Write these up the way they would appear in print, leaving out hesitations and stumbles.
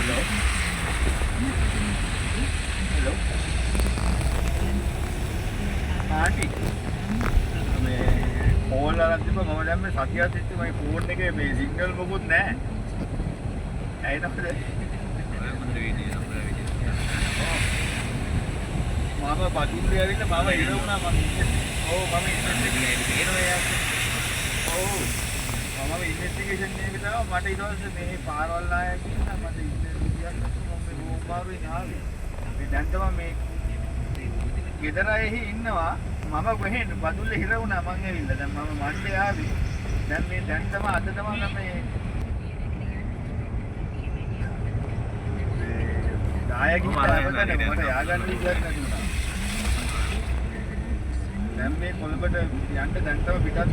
Hello. Aunty මේ call අරන් තිබ්බ මම දැන් මේ සතියක් තිස්සේ මගේ ෆෝන් එකේ මේ සිග්නල් මොකුත් නැහැ. ඇයි නැද්ද? මම බදුල්ලේ ඇවිල්ලා මම ඉර වුණා මම ඉන්වෙස්ටිගේෂන් එකේ තමයි මට ඊට පස්සේ මේ පාරවල් ආයෙත් මට ඉන්වෙස්ටිගේෂන් මම මේ රෝමාරුවේ නාවේ. මේ දැන් තමයි මේ ගෙදරෙහි ඉන්නවා මම වෙහෙන් බදුල්ලේ හිර වුණා මං ඇවිල්ලා දැන් මම මණ්ඩේ ආවේ දැන් මේ දැන් තමයි අද තමයි මේ දායකයන් මට යාගන්න විදියක් නැතුණා දැන් මේ කොළඹට යන්න දැන් තමයි පිටත්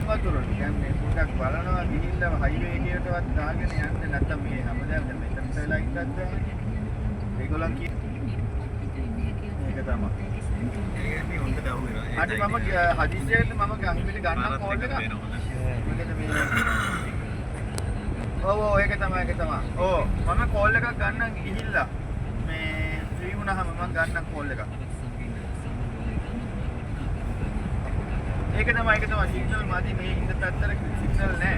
වතුරට දැන් මේ පොඩක් බලනවා ගිහිල්ලා හයිවේ එකකටවත් දාගෙන යන්න නැත්තම් මේ හැමදාම දැන් මෙතන වෙලා ඉඳද්ද ඒගොල්ලන් මේක තමයි ඒක හොඳට අහුවෙනවා. අද මම හදිස්සියට මම ගංගිවිලි ගන්න කෝල් එක. මොකද මේ ඔව් ඒක තමයි. ඔව් මම කෝල් එකක් ගන්න ගිහිල්ලා මේ ෆ්‍රී වුණාම මම ගන්න කෝල් එකක්. ඒක තමයි සිග්නල් මාදි මේ ඉන්න පැත්තට සිග්නල් නැහැ.